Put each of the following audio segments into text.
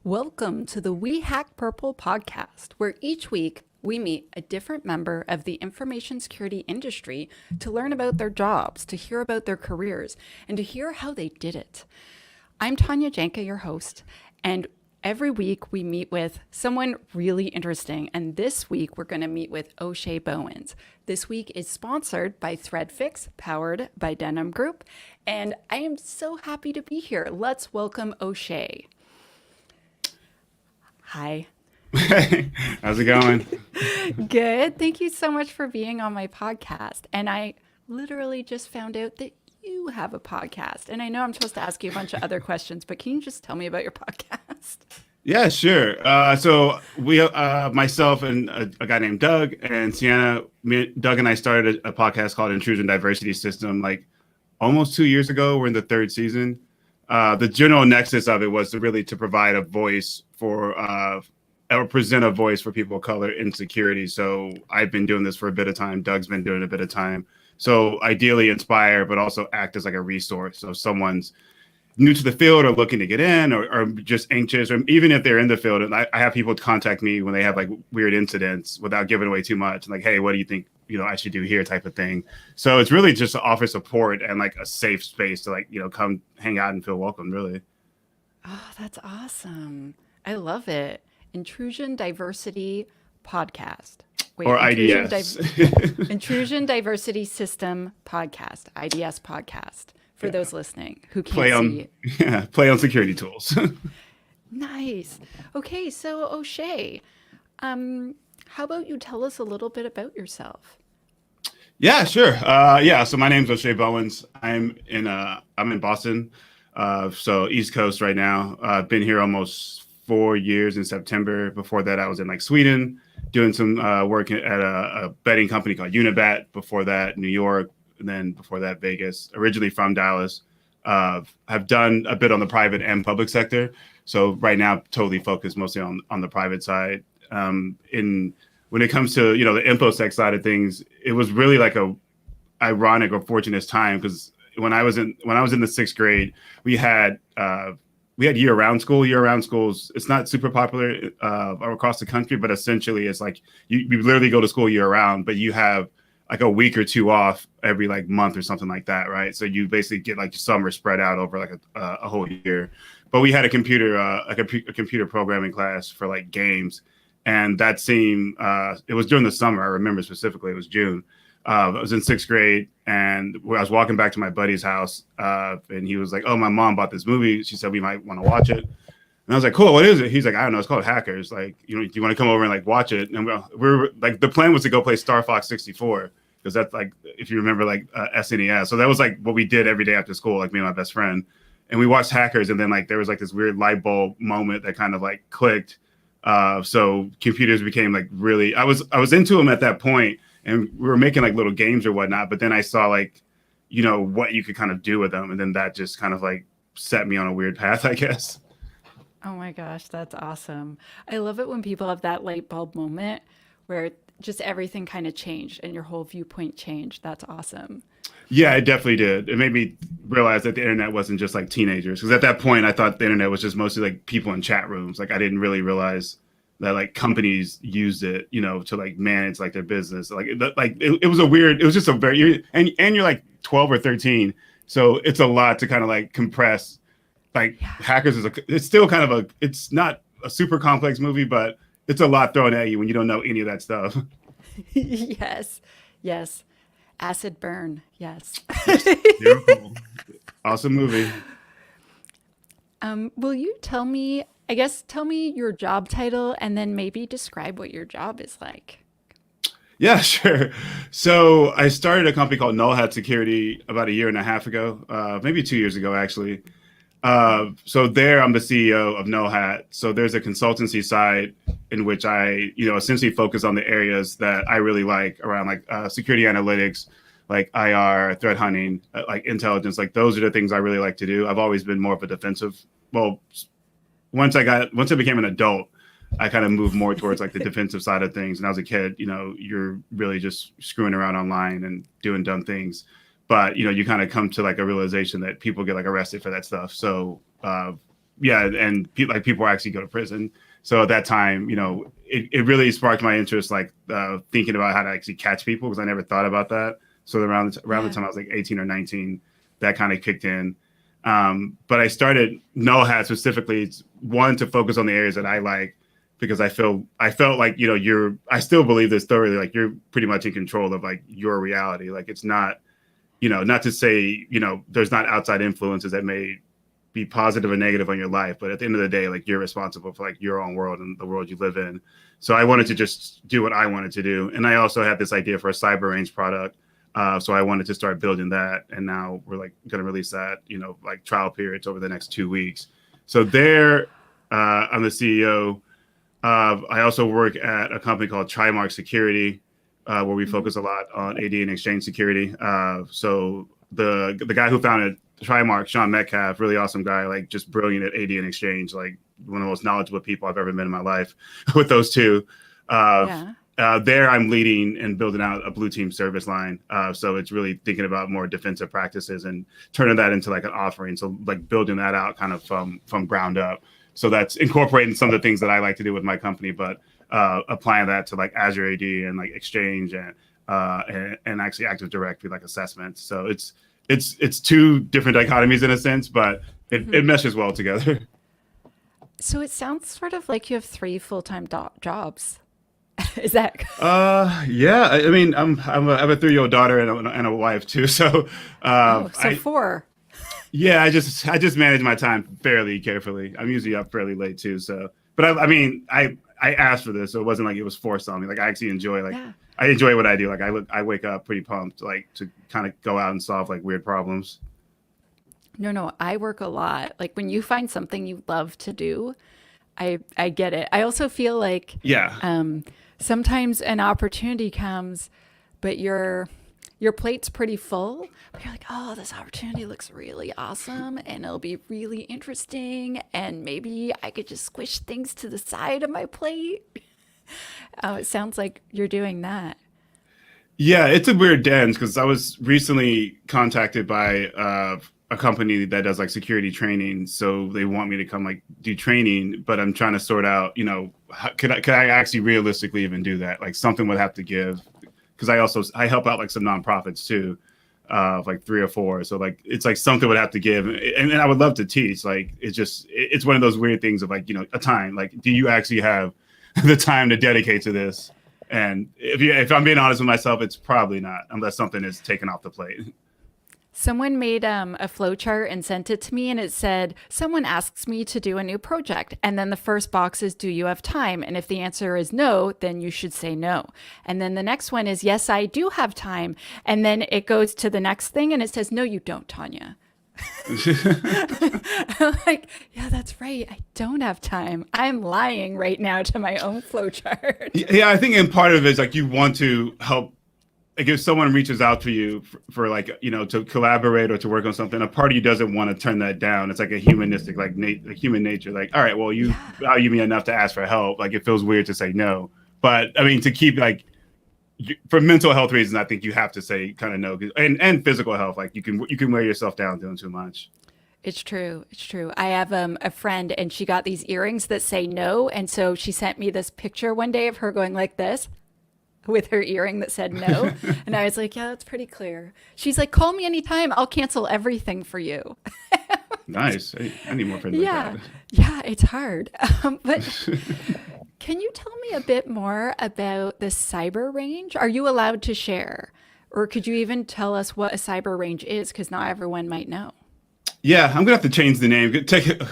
Welcome to the We Hack Purple podcast, where each week we meet a different member of the information security industry to learn about their jobs, to hear about their careers, and to hear how they did it. I'm Tanya, Janca, your host, and every week we meet with someone really interesting. And this week we're going to meet with O'Shea Bowens. This week is sponsored by ThreadFix, powered by Denim Group, and I am so happy to be here. Let's welcome O'Shea. Hi. How's it going? Good. Thank you so much for being on my podcast. And I literally just found out that you have a podcast. And I know I'm supposed to ask you a bunch of other questions, but can you just tell me about your podcast? Yeah, sure. So we, myself and a guy named Doug and Sienna, Doug and I started a podcast called Intrusion Diversity System like almost 2 years ago. We're in the third season. The general nexus of it was to provide a voice for or present a voice for people of color in security. So I've been doing this for a bit of time. Doug's been doing a bit of time. So ideally inspire, but also act as like a resource. So if someone's new to the field or looking to get in or just anxious, or even if they're in the field, and I have people contact me when they have like weird incidents without giving away too much. Like, hey, what do you think, I should do here type of thing. So it's really just to offer support and like a safe space to like, come hang out and feel welcome, really. Oh, that's awesome. I love it. Intrusion Diversity Podcast. Wait, or IDS. Intrusion Diversity System Podcast, IDS podcast. For those listening who can't see. Play on security tools. Nice. Okay, so O'Shea, how about you tell us a little bit about yourself? Yeah, sure. So my name's O'Shea Bowens. I'm in Boston, so East Coast right now. I've been here almost 4 years in September. Before that, I was in like Sweden doing some work at a betting company called Unibat. Before that, New York, and then before that, Vegas. Originally from Dallas. Have done a bit on the private and public sector. So right now, totally focused mostly on the private side. When it comes to the InfoSec side of things, it was really like a ironic or fortunate time because when I was in the sixth grade, we had year-round school. Year-round schools, it's not super popular across the country, but essentially it's like you literally go to school year-round, but you have like a week or two off every like month or something like that, right? So you basically get like summer spread out over like a whole year. But we had a computer programming class for like games. And that seemed, it was during the summer. I remember specifically, it was June. I was in sixth grade and I was walking back to my buddy's house and he was like, oh, my mom bought this movie. She said we might want to watch it. And I was like, cool, what is it? He's like, I don't know, it's called Hackers. Like, do you want to come over and like watch it? And we're like, the plan was to go play Star Fox 64 because that's like, if you remember like SNES. So that was like what we did every day after school, like me and my best friend. And we watched Hackers and then like there was like this weird light bulb moment that kind of like clicked. So computers became like really, I was into them at that point and we were making like little games or whatnot, but then I saw like, what you could kind of do with them. And then that just kind of like set me on a weird path, I guess. Oh my gosh, that's awesome. I love it when people have that light bulb moment where just everything kind of changed and your whole viewpoint changed. That's awesome. Yeah, it definitely did. It made me realize that the internet wasn't just like teenagers. Because at that point, I thought the internet was just mostly like people in chat rooms. Like I didn't really realize that like companies used it, to like manage like their business. It was a weird. It was just a very and you're like 12 or 13, so it's a lot to kind of like compress. Like Hackers it's still kind of it's not a super complex movie, but it's a lot thrown at you when you don't know any of that stuff. Yes. Acid burn. Yes. Beautiful. Awesome movie. Will you tell me your job title and then maybe describe what your job is like? Yeah, sure. So I started a company called Null Hat Security about a year and a half ago, maybe 2 years ago, actually. So there I'm the CEO of Null Hat. So there's a consultancy side in which I, essentially focus on the areas that I really like around like security analytics, like IR, threat hunting, like intelligence. Like those are the things I really like to do. I've always been more of a defensive. Well, once I became an adult, I kind of moved more towards like the defensive side of things. And as a kid, you're really just screwing around online and doing dumb things. But, you kind of come to like a realization that people get like arrested for that stuff. So yeah, and people actually go to prison. So at that time, it really sparked my interest, like thinking about how to actually catch people, because I never thought about that. So around the time I was like 18 or 19, that kind of kicked in. But I started No Hat specifically, one, to focus on the areas that I like, because I felt like, I still believe this thoroughly, like you're pretty much in control of like your reality. Like it's not, not to say, there's not outside influences that may be positive or negative on your life, but at the end of the day, like you're responsible for like your own world and the world you live in. So I wanted to just do what I wanted to do. And I also had this idea for a cyber range product. So I wanted to start building that. And now we're like going to release that, like trial periods over the next 2 weeks. So there, I'm the CEO. I also work at a company called Trimark Security, where we focus a lot on AD and exchange security. So the guy who founded Trimark, Sean Metcalf, really awesome guy, like just brilliant at AD and exchange, like one of the most knowledgeable people I've ever met in my life with those two. There I'm leading and building out a blue team service line. So it's really thinking about more defensive practices and turning that into like an offering. So like building that out kind of from ground up. So that's incorporating some of the things that I like to do with my company, but applying that to like Azure AD and like Exchange and actually Active Directory, like assessments. So it's two different dichotomies in a sense, but it meshes well together. So it sounds sort of like you have 3 full-time jobs. Is that? Yeah. I mean, I have a 3-year-old daughter and a wife too. So, 4. Yeah, I just manage my time fairly carefully. I'm usually up fairly late too. So, but I asked for this, so it wasn't like it was forced on me. Like I actually enjoy I enjoy what I do. Like I wake up pretty pumped, like to kind of go out and solve like weird problems. No, I work a lot. Like when you find something you love to do, I get it. I also feel like sometimes an opportunity comes, but your plate's pretty full. But you're like, oh, this opportunity looks really awesome, and it'll be really interesting, and maybe I could just squish things to the side of my plate. It sounds like you're doing that. Yeah, it's a weird dance because I was recently contacted by a company that does like security training. So they want me to come like do training, but I'm trying to sort out, could I actually realistically even do that? Like something would have to give, because I help out like some nonprofits too, like 3 or 4. So like it's like something would have to give, and I would love to teach. Like it's one of those weird things of like a time. Like, do you actually have the time to dedicate to this? And if I'm being honest with myself, it's probably not, unless something is taken off the plate. Someone made a flow chart and sent it to me, and it said, someone asks me to do a new project. And then the first box is, do you have time? And if the answer is no, then you should say no. And then the next one is, yes, I do have time. And then it goes to the next thing and it says, no, you don't, Tanya. I'm like, yeah, that's right. I don't have time. I'm lying right now to my own flow chart. Yeah, I think in part of it is like you want to help. Like if someone reaches out to you for like, to collaborate or to work on something, a part of you doesn't want to turn that down. It's like a humanistic, like human nature. Like, all right, well, you value me enough to ask for help. Like it feels weird to say no. But I mean, to keep like, for mental health reasons, I think you have to say kind of no, and physical health. Like you can wear yourself down doing too much. It's true. It's true. I have a friend, and she got these earrings that say no. And so she sent me this picture one day of her going like this with her earring that said no. And I was like, yeah, that's pretty clear. She's like, call me anytime. I'll cancel everything for you. Nice. I need more friends like that. Yeah, it's hard. But can you tell me a bit more about the cyber range? Are you allowed to share? Or could you even tell us what a cyber range is? Because not everyone might know. Yeah, I'm gonna have to change the name.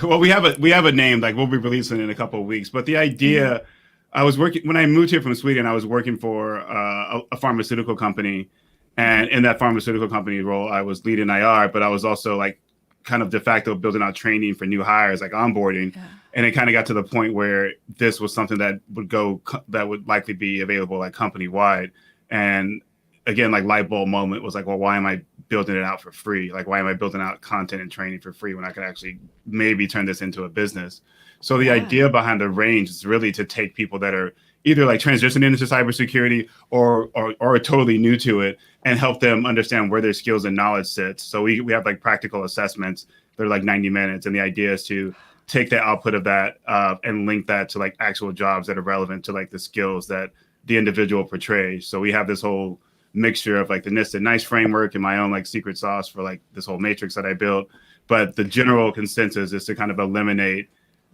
Well, we have a name, like we'll be releasing it in a couple of weeks. But the idea, I was working when I moved here from Sweden. I was working for a pharmaceutical company, and in that pharmaceutical company role, I was leading IR, but I was also like kind of de facto building out training for new hires, like onboarding. Yeah. And it kind of got to the point where this was something that would likely be available like company wide. And again, like light bulb moment was like, well, why am I building it out for free? Like, why am I building out content and training for free when I could actually maybe turn this into a business? So the idea behind the range is really to take people that are either like transitioning into cybersecurity or are totally new to it and help them understand where their skills and knowledge sits. So we have like practical assessments. They're like 90 minutes. And the idea is to take the output of that and link that to like actual jobs that are relevant to like the skills that the individual portrays. So we have this whole mixture of like the nice framework and my own like secret sauce for like this whole matrix that I built. But the general consensus is to kind of eliminate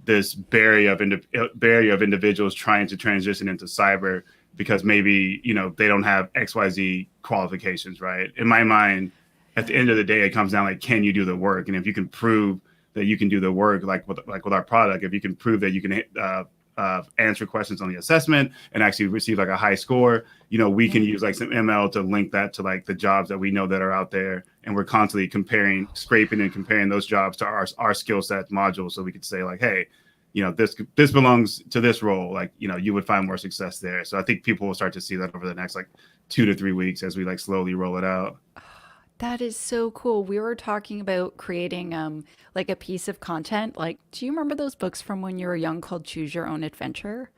this barrier of individuals trying to transition into cyber because maybe, you know, they don't have XYZ qualifications, right? In my mind, at the end of the day, it comes down like, can you do the work? And if you can prove that you can do the work, like with our product, if you can prove that you can answer questions on the assessment and actually receive like a high score, you know, we can use like some ML to link that to like the jobs that we know that are out there. And we're constantly scraping and comparing those jobs to our skill set modules. So we could say like, hey, you know, this belongs to this role. Like, you know, you would find more success there. So I think people will start to see that over the next like 2 to 3 weeks as we like slowly roll it out. That is so cool. We were talking about creating like a piece of content. Like, do you remember those books from when you were young called Choose Your Own Adventure?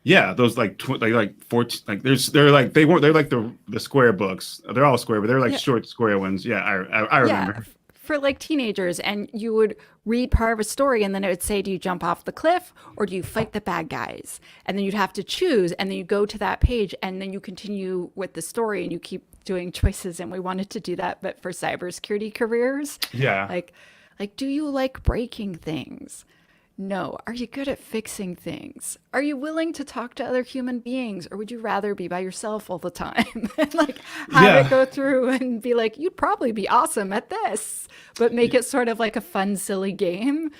Yeah, those like 14, like they're like the square books. They're all square, but they're like short square ones. Yeah, I remember. Yeah, for like teenagers, and you would read part of a story, and then it would say, "Do you jump off the cliff or do you fight the bad guys?" And then you'd have to choose, and then you go to that page, and then you continue with the story, and you keep doing choices. And we wanted to do that, but for cybersecurity careers, Yeah. like, do you like breaking things? No. Are you good at fixing things? Are you willing to talk to other human beings, or would you rather be by yourself all the time? And like have it go through and be like, you'd probably be awesome at this, but make it sort of like a fun, silly game.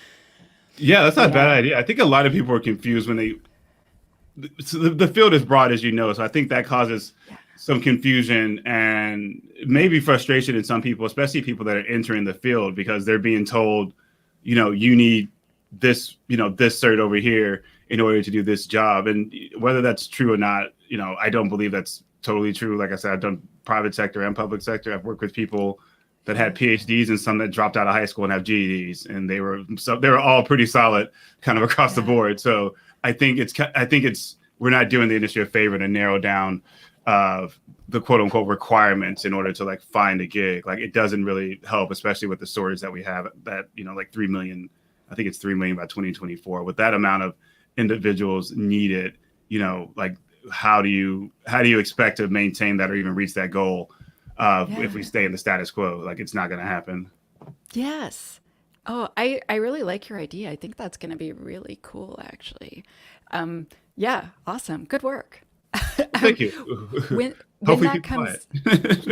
Yeah, that's not a bad idea. I think a lot of people are confused when so the field is broad, as you know. So I think that causes some confusion and maybe frustration in some people, especially people that are entering the field, because they're being told, you know, you need this, you know, this cert over here in order to do this job. And whether that's true or not, you know, I don't believe that's totally true. Like I said, I've done private sector and public sector. I've worked with people that had PhDs and some that dropped out of high school and have GEDs, and they were all pretty solid kind of across the board. So I think we're not doing the industry a favor to narrow down the quote unquote requirements in order to like find a gig. Like it doesn't really help, especially with the stories that we have that, you know, like 3 million, I think it's 3 million by 2024. With that amount of individuals needed, you know, like how do you expect to maintain that or even reach that goal if we stay in the status quo? Like it's not going to happen. Yes. Oh, I really like your idea. I think that's going to be really cool, actually. Yeah, awesome. Good work. Thank you. When Hopefully that people buy comes, it.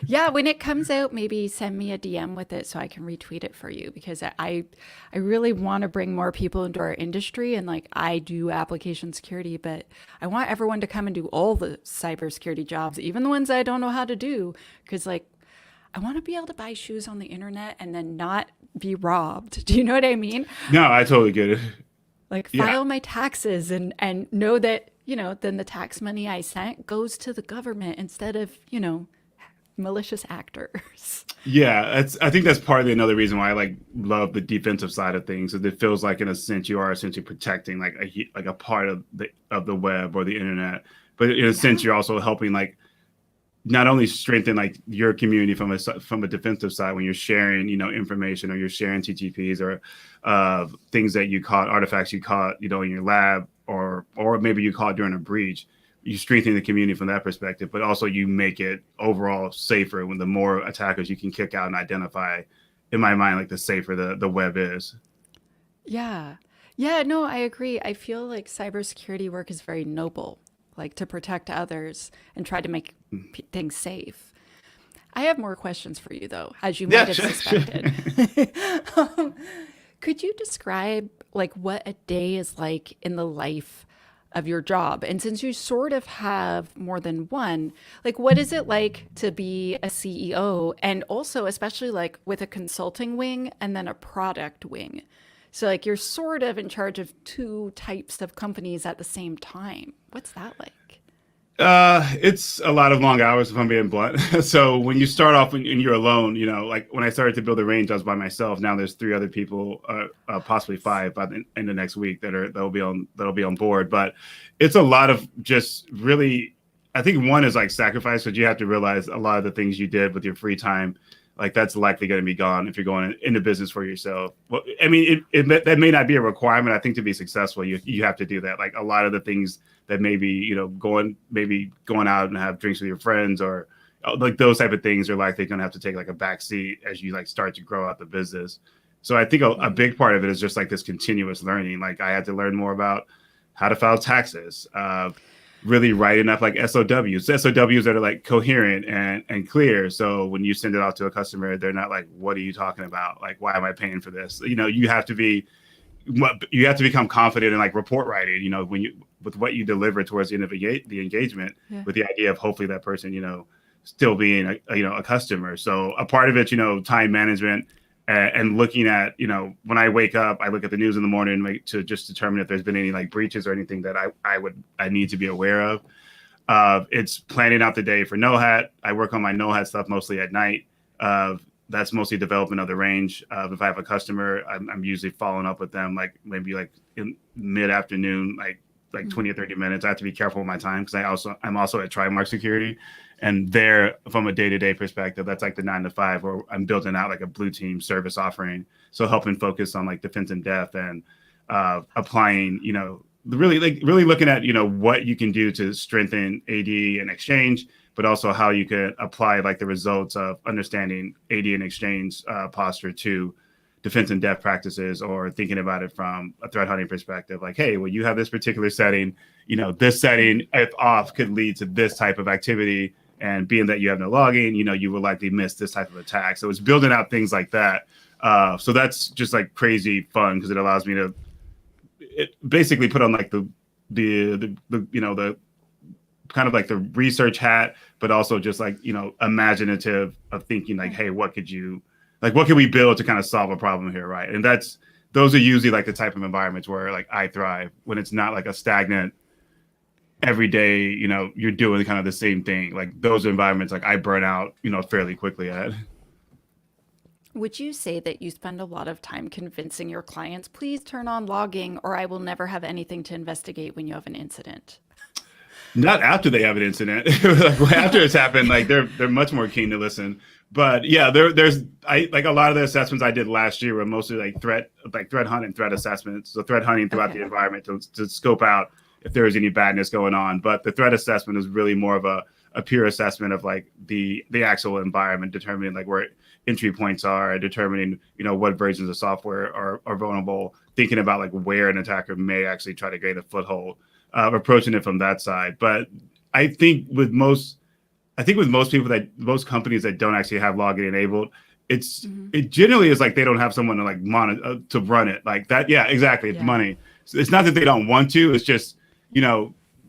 yeah, when it comes out, maybe send me a DM with it so I can retweet it for you, because I really want to bring more people into our industry. And like, I do application security, but I want everyone to come and do all the cybersecurity jobs, even the ones I don't know how to do, because like, I want to be able to buy shoes on the internet and then not be robbed. Do you know what I mean? No, I totally get it. Like file my taxes and know that, you know, then the tax money I sent goes to the government instead of, you know, malicious actors. Yeah, I think that's partly another reason why I like love the defensive side of things. Is it feels like in a sense you are essentially protecting like a part of the web or the internet, but in a sense you're also helping like not only strengthen like your community from a defensive side when you're sharing, you know, information, or you're sharing TTPs or things that you caught, artifacts you caught, you know, in your lab, or maybe you caught during a breach. You strengthen the community from that perspective, but also you make it overall safer when the more attackers you can kick out and identify. In my mind, like the safer the web is. Yeah. Yeah, no, I agree. I feel like cybersecurity work is very noble, like to protect others and try to make things safe. I have more questions for you, though, as you might have suspected. Could you describe like what a day is like in the life of your job? And since you sort of have more than one, like what is it like to be a CEO, and also especially like with a consulting wing and then a product wing? So like you're sort of in charge of two types of companies at the same time. What's that like? It's a lot of long hours, if I'm being blunt. So when you start off and you're alone, you know, like when I started to build the range, I was by myself. Now there's 3 other people, possibly 5 by the end of next week that'll be on board. But it's a lot of just really, I think one is like sacrifice, because you have to realize a lot of the things you did with your free time like that's likely going to be gone if you're going into business for yourself. Well, I mean, that may not be a requirement. I think to be successful, you have to do that. Like a lot of the things that maybe, going out and have drinks with your friends or like those type of things are likely going to have to take like a back seat as you like start to grow out the business. So I think a big part of it is just like this continuous learning. Like I had to learn more about how to file taxes, really writing up like SOWs that are like coherent and clear. So when you send it out to a customer, they're not like, what are you talking about? Like, why am I paying for this? You have to become confident in like report writing, with what you deliver towards the end of the engagement, with the idea of hopefully that person, still being a customer. So a part of it, time management, and looking at, when I wake up, I look at the news in the morning to just determine if there's been any like breaches or anything that I need to be aware of. It's planning out the day for no hat. I work on my no hat stuff mostly at night. That's mostly development of the range. If I have a customer, I'm usually following up with them, like maybe like in mid-afternoon, like 20 or 30 minutes. I have to be careful with my time because I'm also at Trimark Security. And there, from a day-to-day perspective, that's like the 9 to 5, where I'm building out like a blue team service offering. So helping focus on like defense in depth and applying, really looking at, what you can do to strengthen AD and exchange, but also how you could apply like the results of understanding AD and exchange posture to defense in depth practices, or thinking about it from a threat hunting perspective. Like, hey, well, you have this particular setting, this setting, if off, could lead to this type of activity. And being that you have no logging, you will likely miss this type of attack. So it's building out things like that. So that's just like crazy fun because it allows me to basically put on like the kind of like the research hat, but also just like, imaginative of thinking like, hey, what could we build to kind of solve a problem here, right? And those are usually like the type of environments where like I thrive, when it's not like a stagnant every day, you're doing kind of the same thing. Like those environments, like I burn out, fairly quickly at. Would you say that you spend a lot of time convincing your clients, please turn on logging or I will never have anything to investigate when you have an incident? Not after they have an incident. Like after it's happened, like they're much more keen to listen. But yeah, there's like a lot of the assessments I did last year were mostly like threat hunt and threat assessments. So threat hunting throughout the environment to scope out if there was any badness going on. But the threat assessment is really more of a pure assessment of like the actual environment, determining like where entry points are, determining, what versions of software are vulnerable, thinking about like where an attacker may actually try to gain a foothold, approaching it from that side. But I think with most people, most companies that don't actually have logging enabled, it generally is like they don't have someone to like monitor to run it like that. Yeah, exactly. It's money. So it's not that they don't want to. It's just,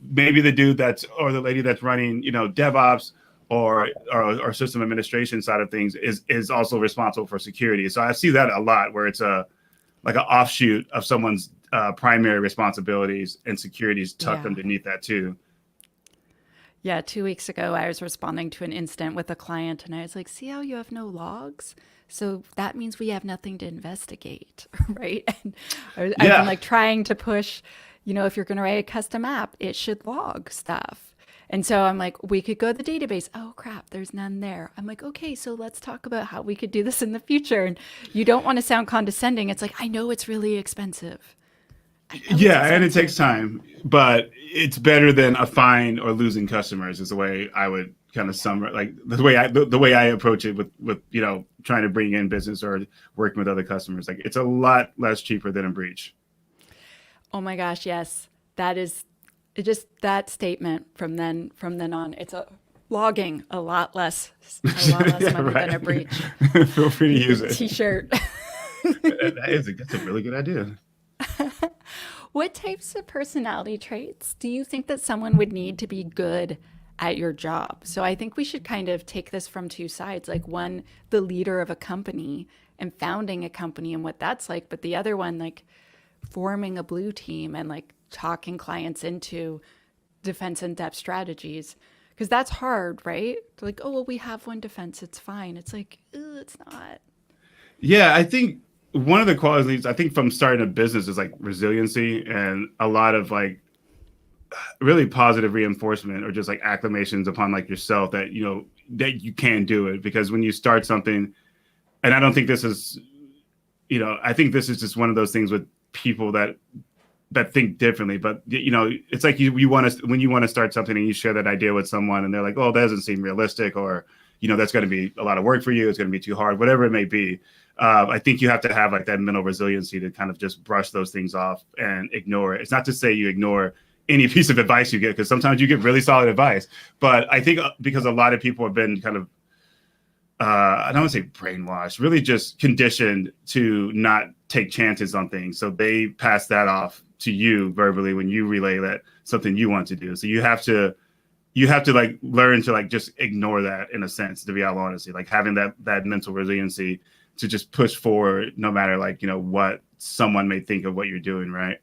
maybe the dude or the lady that's running, DevOps or system administration side of things is also responsible for security. So I see that a lot, where it's like an offshoot of someone's primary responsibilities, and security is tucked underneath that too. Yeah, 2 weeks ago, I was responding to an incident with a client, and I was like, see how you have no logs? So that means we have nothing to investigate, right? And I've been like trying to push, if you're going to write a custom app, it should log stuff. And so I'm like, we could go to the database. Oh, crap, there's none there. I'm like, okay, so let's talk about how we could do this in the future. And you don't want to sound condescending. It's like, I know it's really expensive. Yeah, and it takes time, but it's better than a fine or losing customers is the way I would kind of summarize, like the way I approach it with trying to bring in business or working with other customers. Like it's a lot less cheaper than a breach. Oh my gosh, yes. That is just that statement from then on. It's logging a lot less money than a breach. Feel free to use it. T-shirt. That's a really good idea. What types of personality traits do you think that someone would need to be good at your job? So I think we should kind of take this from two sides, like one, the leader of a company and founding a company and what that's like, but the other one, like forming a blue team and like talking clients into defense in depth strategies. Because that's hard, right? They're like, oh, well, we have one defense, it's fine. It's like, it's not. Yeah, I think one of the qualities I think from starting a business is like resiliency and a lot of like really positive reinforcement or just like acclamations upon like yourself that, that you can do it, because when you start something, and I don't think this is, I think this is just one of those things with people that think differently. But it's like you want to, when you want to start something and you share that idea with someone and they're like, oh, that doesn't seem realistic, or that's going to be a lot of work for you, it's going to be too hard, whatever it may be. I think you have to have like that mental resiliency to kind of just brush those things off and ignore it. It's not to say you ignore any piece of advice you get, because sometimes you get really solid advice. But I think because a lot of people have been kind of, I don't want to say brainwashed, really just conditioned to not take chances on things. So they pass that off to you verbally when you relay that something you want to do. So you have to like learn to like just ignore that, in a sense, to be all honesty, like having that mental resiliency to just push forward no matter like, what someone may think of what you're doing. Right.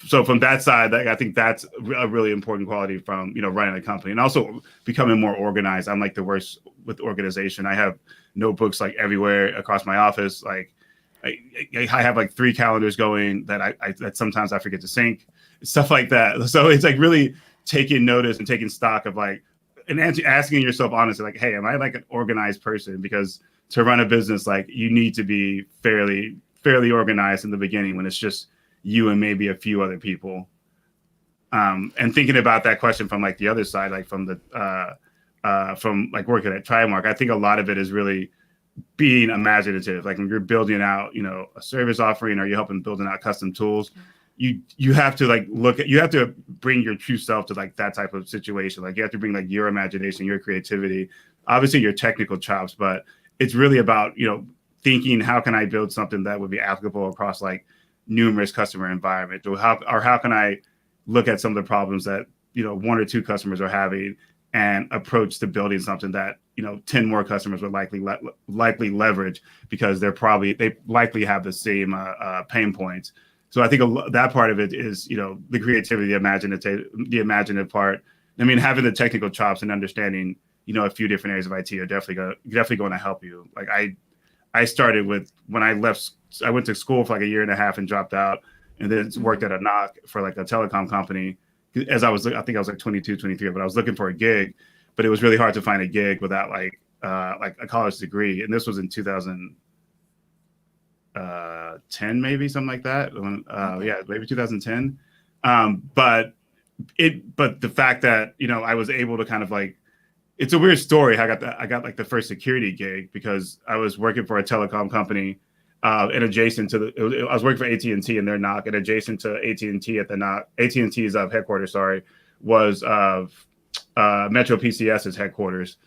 So from that side, I think that's a really important quality from, running a company, and also becoming more organized. I'm like the worst with organization. I have notebooks like everywhere across my office. Like I have like 3 calendars going that that sometimes I forget to sync, stuff like that. So it's like really taking notice and taking stock of like, and asking yourself honestly, like, hey, am I like an organized person? Because to run a business, like you need to be fairly organized in the beginning when it's just you and maybe a few other people. And thinking about that question from like the other side, like from like working at Trimark, I think a lot of it is really being imaginative. Like when you're building out, a service offering, or you're helping building out custom tools, you have to like you have to bring your true self to like that type of situation. Like you have to bring like your imagination, your creativity, obviously your technical chops, but it's really about, thinking, how can I build something that would be applicable across like numerous customer environments, or how can I look at some of the problems that, 1 or 2 customers are having and approach to building something that, 10 more customers would likely leverage, because they likely have the same pain points. So I think that part of it is, the creativity, the imaginative part. I mean, having the technical chops and understanding, a few different areas of IT are definitely going to help you. Like I started with, when I left, I went to school for like 1.5 years and dropped out, and then worked at a knock for like a telecom company. I think I was like 22, 23, but I was looking for a gig, but it was really hard to find a gig without like a college degree. And this was in 2010, maybe something like that. Yeah, maybe 2010. But the fact that, I was able to kind of like, it's a weird story. I got like the first security gig because I was working for a telecom company, and adjacent to I was working for AT&T in their knock, and adjacent to AT&T at the knock, AT&T's headquarters, was Metro PCS's headquarters.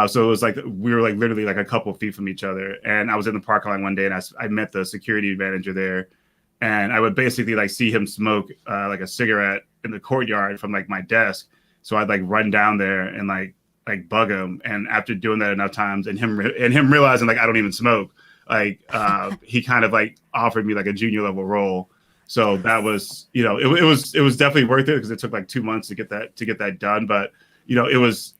So it was like we were like literally like a couple feet from each other. And I was in the parking lot one day, and I met the security manager there, and I would basically like see him smoke like a cigarette in the courtyard from like my desk. So I'd like run down there and like bug him. And after doing that enough times, and him realizing like I don't even smoke, like he kind of like offered me like a junior level role. So that was, it was definitely worth it, because it took like 2 months to get that done. But it was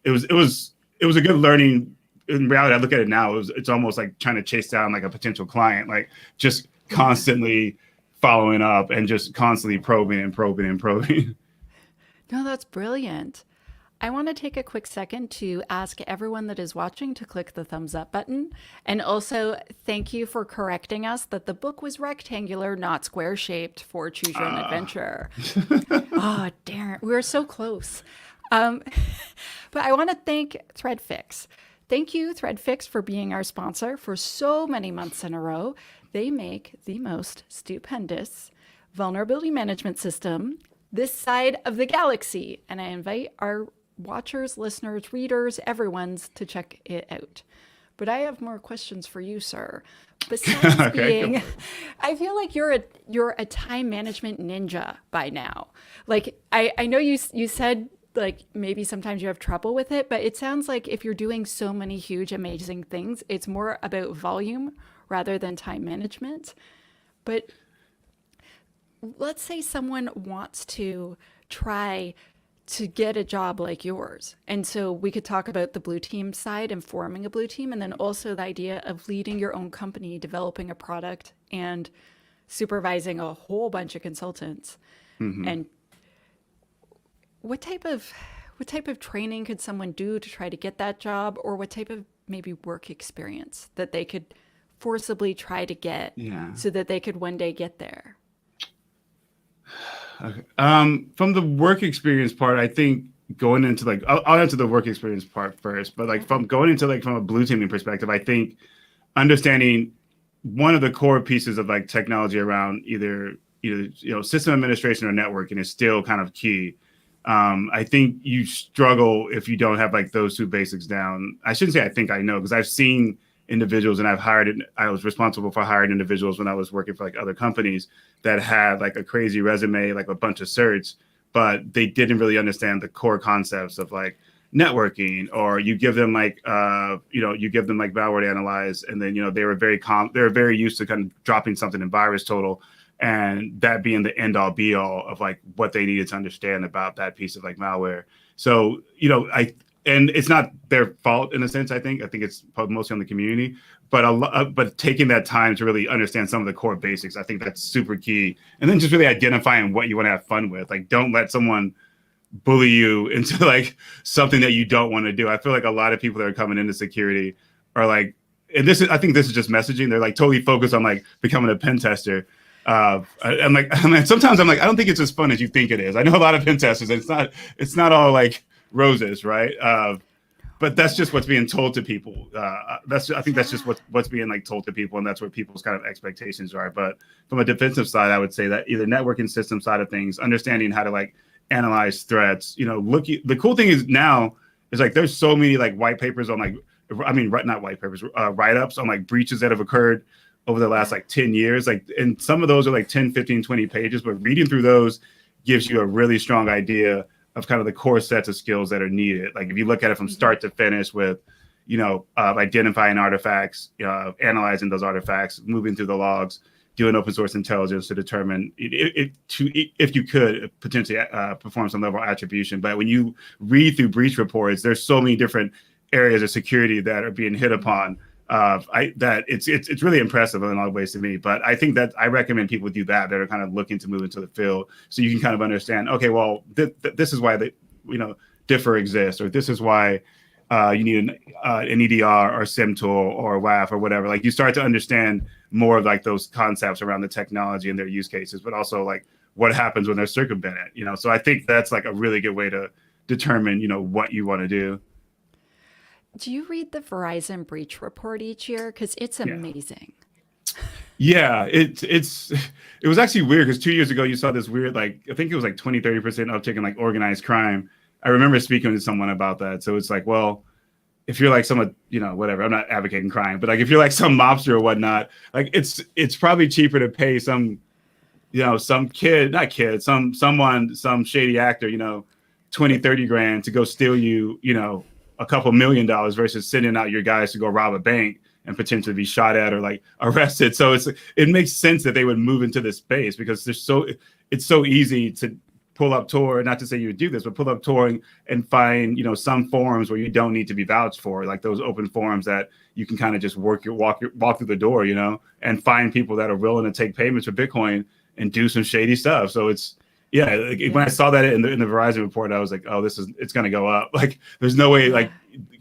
a good learning. In reality, I look at it now, it's almost like trying to chase down like a potential client, like just constantly following up and just constantly probing. No, that's brilliant. I want to take a quick second to ask everyone that is watching to click the thumbs up button. And also, thank you for correcting us that the book was rectangular, not square shaped, for Choose Your Own Adventure. Oh, darn it. We were so close. But I want to thank ThreadFix. Thank you, ThreadFix, for being our sponsor for so many months in a row. They make the most stupendous vulnerability management system this side of the galaxy. And I invite our watchers, listeners, readers, everyone's to check it out. But I have more questions for you, sir. Besides Okay, I feel like you're a time management ninja by now. Like I know you said like maybe sometimes you have trouble with it, but it sounds like if you're doing so many huge, amazing things, it's more about volume rather than time management. But let's say someone wants to try to get a job like yours. And so we could talk about the blue team side and forming a blue team, and then also the idea of leading your own company, developing a product, and supervising a whole bunch of consultants. And what type of what type of training could someone do to try to get that job, or what type of maybe work experience that they could forcibly try to get Yeah. so that they could one day get there? Okay. From the work experience part, I think going into like I'll answer the work experience part first, but like from going into like from a blue teaming perspective, I think understanding one of the core pieces of like technology around either system administration or networking is still kind of key. I think you struggle if you don't have like those two basics down. I shouldn't say I think I know, because I've seen individuals and I was responsible for hiring individuals when I was working for like other companies that had like a crazy resume, like a bunch of certs, but they didn't really understand the core concepts of like networking, or you give them like you give them like malware to analyze, and then they were very used to kind of dropping something in virus total, and that being the end all be all of like what they needed to understand about that piece of like malware. So and it's not their fault in a sense. I think it's mostly on the community, but taking that time to really understand some of the core basics, I think that's super key. And then just really identifying what you want to have fun with. Like, don't let someone bully you into like something that you don't want to do. I feel like a lot of people that are coming into security are like, and I think this is just messaging. They're like totally focused on like becoming a pen tester. Sometimes I'm like, I don't think it's as fun as you think it is. I know a lot of pen testers, and it's not all like roses, right? But that's just what's being told to people. I think that's just what's being like told to people, and that's where people's kind of expectations are. But from a defensive side, I would say that either networking system side of things, understanding how to like analyze threats. The cool thing is now is like there's so many like white papers on like, not white papers, write-ups on like breaches that have occurred over the last like 10 years. Like, and some of those are like 10, 15, 20 pages, but reading through those gives you a really strong idea of kind of the core sets of skills that are needed. Like if you look at it from start to finish with, identifying artifacts, analyzing those artifacts, moving through the logs, doing open source intelligence to determine if you could potentially perform some level of attribution. But when you read through breach reports, there's so many different areas of security that are being hit upon. That it's really impressive in a lot of ways to me. But I think that I recommend people do that are kind of looking to move into the field, so you can kind of understand, okay, well, this is why DFIR exists, or this is why you need an EDR or SIM tool or WAF or whatever. Like you start to understand more of like those concepts around the technology and their use cases, but also like what happens when they're circumvented. So I think that's like a really good way to determine what you want to do. Do you read the Verizon breach report each year? Because it's amazing. Yeah, it was actually weird because 2 years ago you saw this weird, like, I think it was like 20-30% uptick in like organized crime. I remember speaking to someone about that. So it's like, well, if you're like someone, whatever, I'm not advocating crime, but like if you're like some mobster or whatnot, like it's probably cheaper to pay some shady actor, 20-30 grand to go steal you, a couple $1 million versus sending out your guys to go rob a bank and potentially be shot at or like arrested. So it makes sense that they would move into this space because it's so easy to pull up Tor, not to say you would do this, but pull up Tor and find, some forums where you don't need to be vouched for, like those open forums that you can kind of just walk through the door, and find people that are willing to take payments for Bitcoin and do some shady stuff. So when I saw that in the Verizon report, I was like, oh, it's going to go up. Like, there's no way like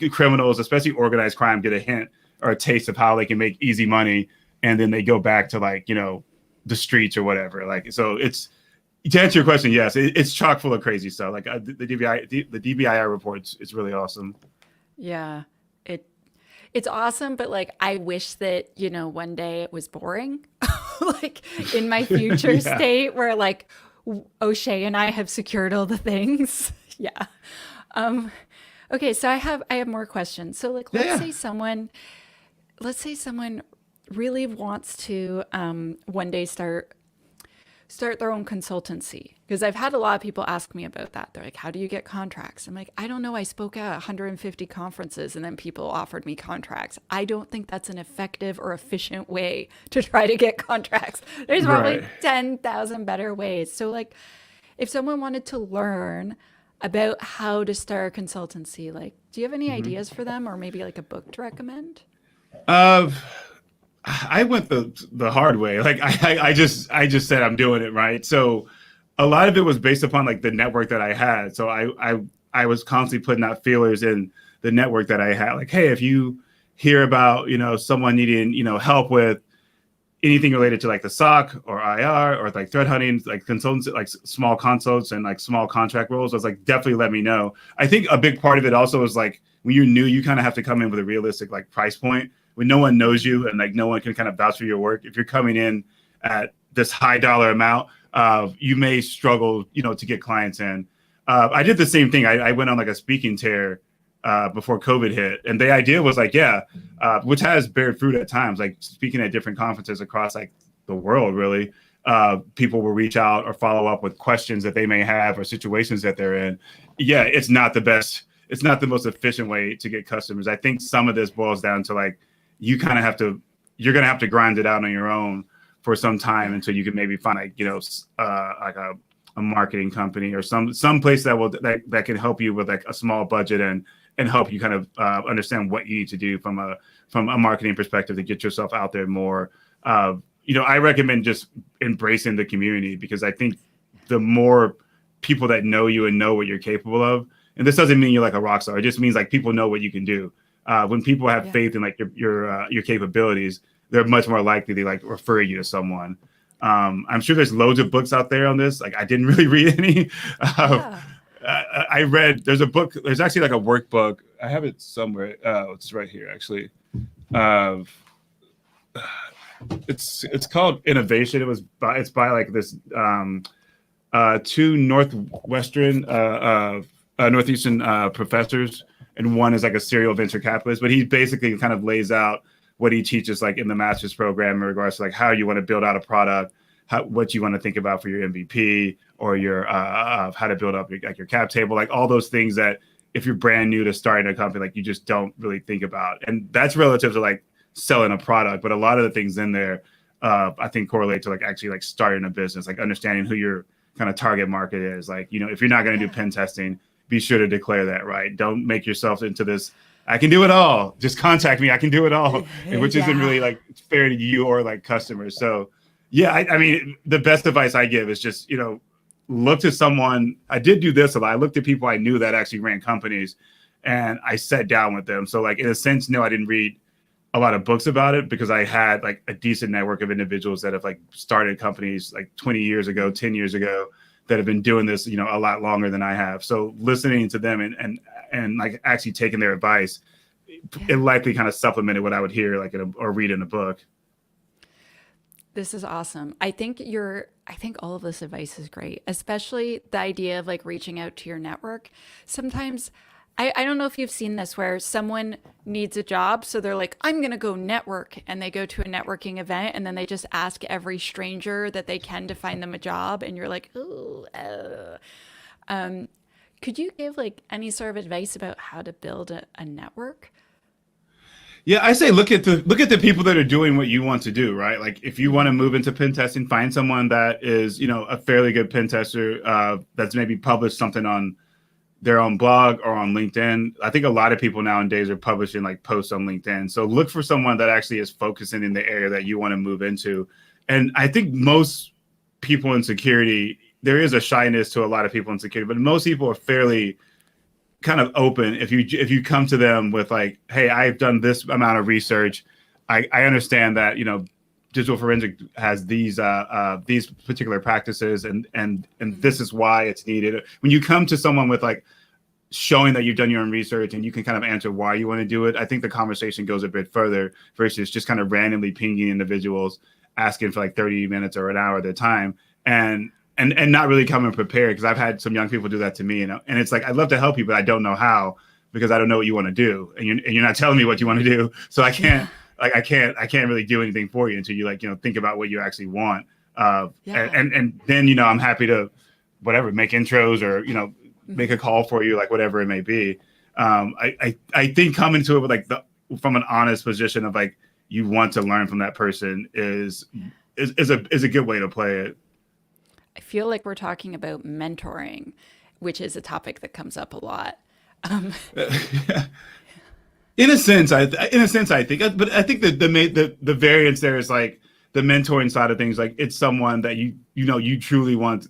criminals, especially organized crime, get a hint or a taste of how they can make easy money. And then they go back to like, the streets or whatever. Like, so to answer your question, yes, it's chock full of crazy stuff. Like the DBIR reports, it's really awesome. Yeah, it's awesome, but like I wish that one day it was boring, like in my future state where like OShea and I have secured all the things. Yeah. Okay, so I have more questions. So like let's say someone really wants to one day start their own consultancy, because I've had a lot of people ask me about that. They're like, how do you get contracts? I'm like, I don't know. I spoke at 150 conferences and then people offered me contracts. I don't think that's an effective or efficient way to try to get contracts. There's probably 10,000 better ways. So like if someone wanted to learn about how to start a consultancy, like, do you have any ideas for them, or maybe like a book to recommend? I went the hard way. Like I just said I'm doing it, right. So a lot of it was based upon like the network that I had. So I I was constantly putting out feelers in the network that I had. Like, hey, if you hear about, someone needing, help with anything related to like the SOC or IR or like threat hunting, like consultants, like small consults and like small contract roles, I was like, definitely let me know. I think a big part of it also is like when you're new, you kind of have to come in with a realistic like price point when no one knows you and like no one can kind of vouch for your work. If you're coming in at this high dollar amount, you may struggle, to get clients in. I did the same thing. I went on like a speaking tear before COVID hit. And the idea was like, which has bear fruit at times, like speaking at different conferences across like the world, really. People will reach out or follow up with questions that they may have or situations that they're in. Yeah, it's not the best. It's not the most efficient way to get customers. I think some of this boils down to like, you're going to have to grind it out on your own for some time until you can maybe find like, like a marketing company or some place that can help you with like a small budget and help you kind of understand what you need to do from a marketing perspective to get yourself out there more. I recommend just embracing the community, because I think the more people that know you and know what you're capable of, and this doesn't mean you're like a rock star. It just means like people know what you can do. When people have faith in like your capabilities, they're much more likely to like refer you to someone. I'm sure there's loads of books out there on this. Like I didn't really read any. I read, there's a book, there's actually like a workbook. I have it somewhere. Oh, it's right here actually. It's called Innovation. It's by like this two northeastern professors, and one is like a serial venture capitalist, but he basically kind of lays out what he teaches like in the master's program in regards to like how you want to build out a product, what you want to think about for your MVP, or your how to build up your cap table, like all those things that if you're brand new to starting a company, like you just don't really think about. And that's relative to like selling a product. But a lot of the things in there, I think correlate to like actually like starting a business, like understanding who your kind of target market is. Like, if you're not going to do pen testing, be sure to declare that, right? Don't make yourself into this, I can do it all, just contact me, I can do it all, which isn't really like fair to you or like customers. So yeah, I mean, the best advice I give is just, look to someone. I did do this a lot. I looked at people I knew that actually ran companies, and I sat down with them. So like in a sense, no, I didn't read a lot of books about it, because I had like a decent network of individuals that have like started companies like 20 years ago, 10 years ago, that have been doing this, a lot longer than I have. So listening to them and like actually taking their advice, it likely kind of supplemented what I would hear like or read in a book. This is awesome. I think all of this advice is great, especially the idea of like reaching out to your network. Sometimes I don't know if you've seen this, where someone needs a job, so they're like, I'm going to go network, and they go to a networking event, and then they just ask every stranger that they can to find them a job, and you're like, ooh. Could you give like any sort of advice about how to build a network? Yeah, I say look at the people that are doing what you want to do, right? Like if you want to move into pen testing, find someone that is, a fairly good pen tester, that's maybe published something on their own blog or on LinkedIn. I think a lot of people nowadays are publishing like posts on LinkedIn. So look for someone that actually is focusing in the area that you want to move into. And I think most people in security, there is a shyness to a lot of people in security, but most people are fairly kind of open. If you come to them with like, hey, I've done this amount of research, I understand that, digital forensic has these particular practices, and this is why it's needed. When you come to someone with like showing that you've done your own research and you can kind of answer why you want to do it, I think the conversation goes a bit further versus just kind of randomly pinging individuals, asking for like 30 minutes or an hour of their time, and not really coming prepared. Because I've had some young people do that to me, and it's like, I'd love to help you, but I don't know how, because I don't know what you want to do, and you're not telling me what you want to do, so I can't. Like I can't really do anything for you until you like, think about what you actually want. And then, I'm happy to make intros or, make a call for you, like whatever it may be. I think coming to it with like from an honest position of like, you want to learn from that person is a good way to play it. I feel like we're talking about mentoring, which is a topic that comes up a lot. In a sense, I think, but I think that the variance there is like the mentoring side of things. Like it's someone that you truly want,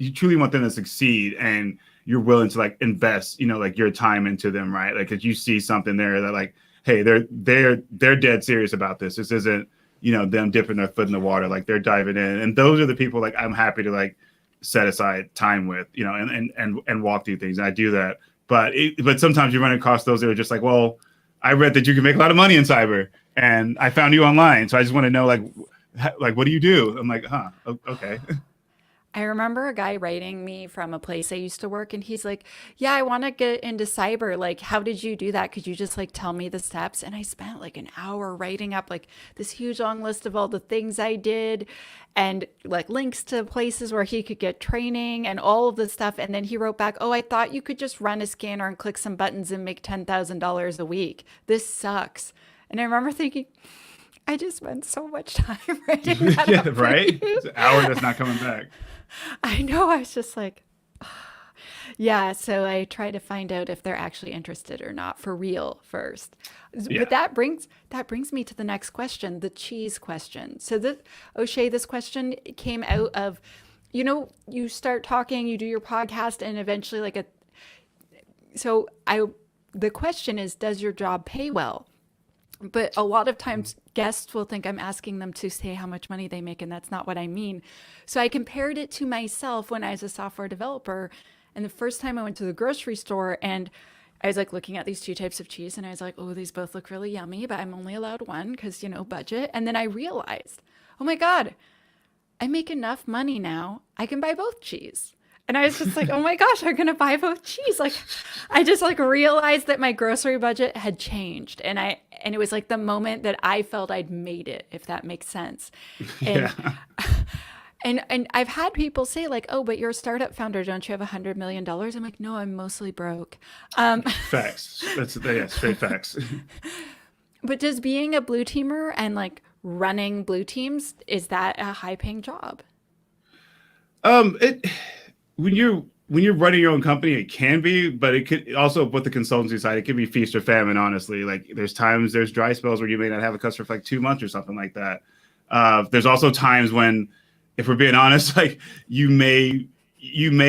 you truly want them to succeed, and you're willing to like invest, like your time into them, right? Like, if you see something there that like, hey, they're dead serious about this. This isn't, them dipping their foot in the water. Like, they're diving in, and those are the people like I'm happy to like set aside time with, and walk through things. And I do that, but sometimes you run across those that are just like, well, I read that you can make a lot of money in cyber, and I found you online, so I just want to know like what do you do? I'm like, okay. I remember a guy writing me from a place I used to work, and he's like, yeah, I want to get into cyber. Like, how did you do that? Could you just like tell me the steps? And I spent like an hour writing up like this huge long list of all the things I did and like links to places where he could get training and all of this stuff. And then he wrote back, oh, I thought you could just run a scanner and click some buttons and make $10,000 a week. This sucks. And I remember thinking, I just spent so much time writing that Yeah, up right? It's an hour that's not coming back. I know. I was just like, yeah. So I try to find out if they're actually interested or not for real first. Yeah. But that brings me to the next question, the cheese question. So O'Shea, this question came out of, you start talking, you do your podcast, and eventually the question is, does your job pay well? But a lot of times guests will think I'm asking them to say how much money they make, and that's not what I mean. So I compared it to myself when I was a software developer. And the first time I went to the grocery store, and I was like looking at these two types of cheese, and I was like, oh, these both look really yummy, but I'm only allowed one because, budget. And then I realized, oh my God, I make enough money now. I can buy both cheese. And I was just like, oh my gosh, I'm going to buy both cheese. Like, I just like realized that my grocery budget had changed. And it was like the moment that I felt I'd made it, if that makes sense. And, Yeah. and I've had people say like, oh, but you're a startup founder. Don't you have $100 million? I'm like, no, I'm mostly broke. Facts. Yeah, straight facts. But does being a blue teamer and like running blue teams, is that a high paying job? It when you're running your own company, it can be, but it could also, with the consultancy side, it can be feast or famine, honestly. Like, there's dry spells where you may not have a customer for like 2 months or something like that. There's also times when, if we're being honest, like you may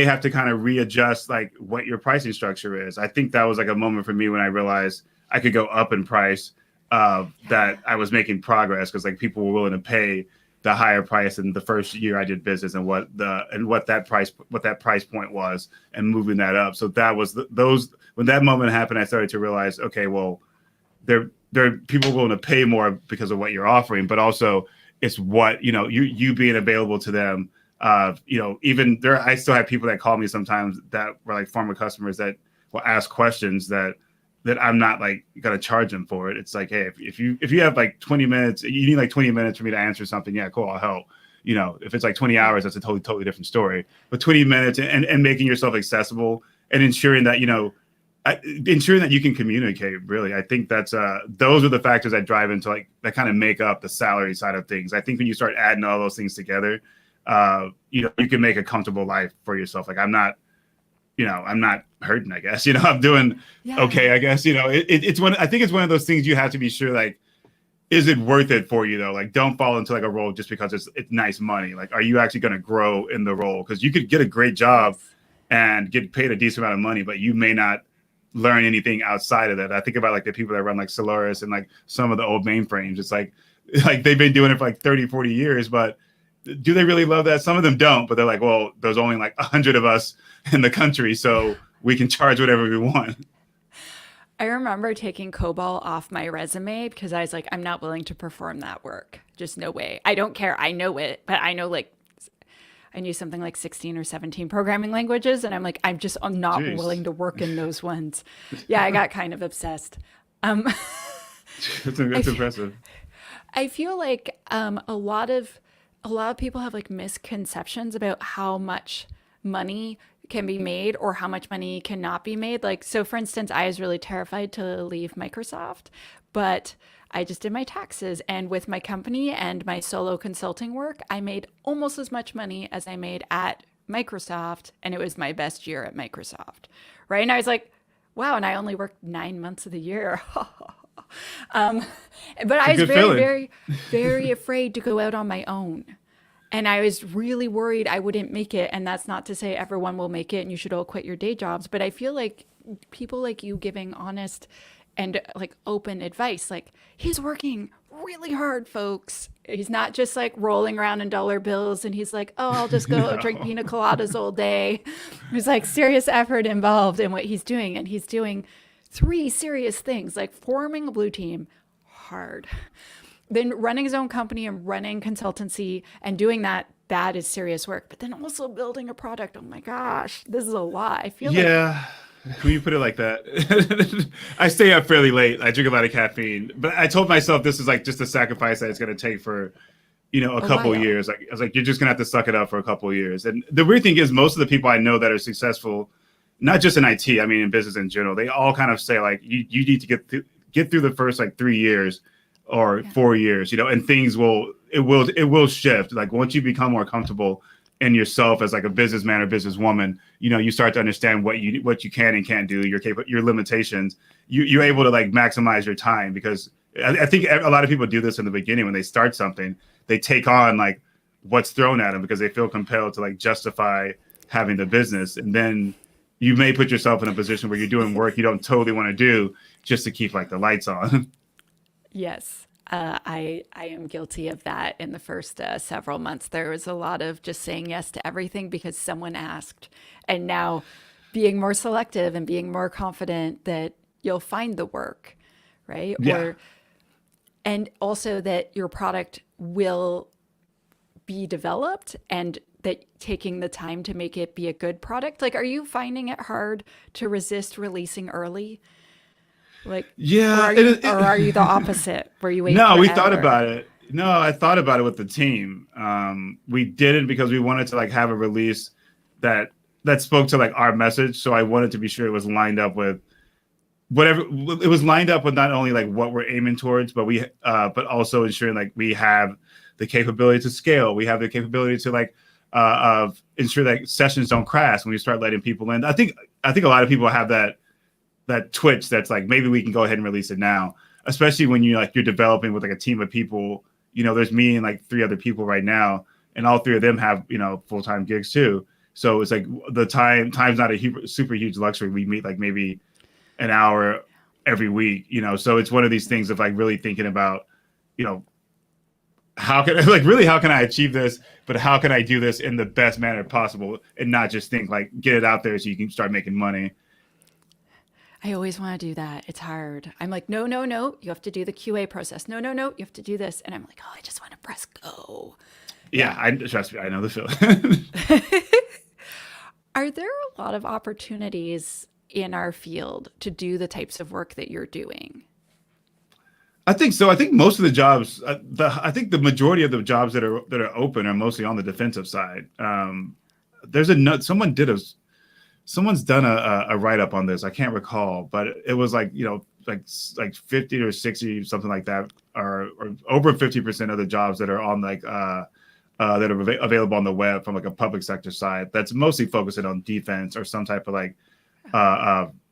have to kind of readjust like what your pricing structure is. I think that was like a moment for me when I realized I could go up in price, that I was making progress, because like people were willing to pay the higher price in the first year I did business, and what that price point was, and moving that up. So that was when that moment happened, I started to realize, okay, well, there are people willing to pay more because of what you're offering, but also it's what, you being available to them. Even there, I still have people that call me sometimes that were like former customers that will ask questions that I'm not like gonna charge them for it. It's like, hey, if you have like 20 minutes, you need like 20 minutes for me to answer something. Yeah, cool, I'll help. If it's like 20 hours, that's a totally different story. But 20 minutes and making yourself accessible, and ensuring that, ensuring that you can communicate, really. I think that's those are the factors that drive into like that kind of make up the salary side of things. I think when you start adding all those things together, you can make a comfortable life for yourself. Like, I'm not hurting, I guess, I'm doing okay, I guess, it's I think it's one of those things you have to be sure, like, is it worth it for you though? Like, don't fall into like a role just because it's nice money. Like, are you actually going to grow in the role? Because you could get a great job and get paid a decent amount of money, but you may not learn anything outside of that. I think about like the people that run like Solaris and like some of the old mainframes. It's like they've been doing it for like 30, 40 years, but do they really love that? Some of them don't, but they're like, well, there's only like 100 of us in the country, so we can charge whatever we want. I remember taking COBOL off my resume because I was like, I'm not willing to perform that work. Just no way. I don't care. I know it, but I know like I knew something like 16 or 17 programming languages, and I'm like, I'm not Jeez. willing to work in those ones. Yeah, I got kind of obsessed. That's impressive. I feel like a lot of people have like misconceptions about how much money can be made or how much money cannot be made. Like, so for instance, I was really terrified to leave Microsoft, but I just did my taxes, and with my company and my solo consulting work, I made almost as much money as I made at Microsoft, and it was my best year at Microsoft, right? And I was like, wow, and I only worked 9 months of the year. But I was very, very, very afraid to go out on my own. And I was really worried I wouldn't make it. And that's not to say everyone will make it and you should all quit your day jobs. But I feel like people like you giving honest and like open advice, like he's working really hard, folks. He's not just like rolling around in dollar bills and he's like, oh, I'll just go drink No. pina coladas all day. There's like serious effort involved in what he's doing. And he's doing three serious things like forming a blue team, hard. Then running his own company and running consultancy and doing that, that is serious work. But then also building a product. Oh my gosh, this is a lot. I feel like, Yeah, when you put it like that, I stay up fairly late. I drink a lot of caffeine, but I told myself this is like just a sacrifice that it's going to take for, a a couple of while. years. Like I was like, you're just going to have to suck it up for a couple of years. And the weird thing is, most of the people I know that are successful, not just in IT, I mean in business in general, they all kind of say like, you need to get through the first like 3 years or Yeah. 4 years, and things will shift. Like once you become more comfortable in yourself as like a businessman or businesswoman, you start to understand what you can and can't do, your limitations. You're able to like maximize your time, because I think a lot of people do this in the beginning when they start something. They take on like what's thrown at them because they feel compelled to like justify having the business, and then you may put yourself in a position where you're doing work you don't totally want to do just to keep like the lights on. Yes. I am guilty of that. In the first several months, there was a lot of just saying yes to everything because someone asked, and now being more selective and being more confident that you'll find the work, right? Yeah. And also that your product will be developed and that taking the time to make it be a good product. Like, are you finding it hard to resist releasing early? Like, Yeah, or are you the opposite where you wait no, we thought forever? about it. No, I thought about it with the team. We did it because we wanted to like have a release that spoke to like our message. So I wanted to be sure it was lined up with whatever it was lined up with, not only like what we're aiming towards, but but also ensuring like we have the capability to scale. We have the capability to like of ensure that sessions don't crash when we start letting people in. I think a lot of people have that twitch that's like, maybe we can go ahead and release it now, especially when you're developing with like a team of people. There's me and like three other people right now, and all three of them have full-time gigs too. So it's like the time's not a super huge luxury. We meet like maybe an hour every week. So it's one of these things of like really thinking about, you know how can how can I achieve this, but how can I do this in the best manner possible, and not just think like get it out there so you can start making money. I always want to do that. It's hard. I'm like, no, no, no. You have to do the QA process. No, no, no. You have to do this. And I'm like, oh, I just want to press go. Yeah, Yeah. I trust me, I know the feeling. Are there a lot of opportunities in our field to do the types of work that you're doing? I think so. I think most of the jobs, I think the majority of the jobs that are open are mostly on the defensive side. There's a nut. Someone's done a write up on this. I can't recall, but it was like like 50 or 60 something like that, or over 50% of the jobs that are on like that are available on the web from like a public sector side. That's mostly focusing on defense or some type of like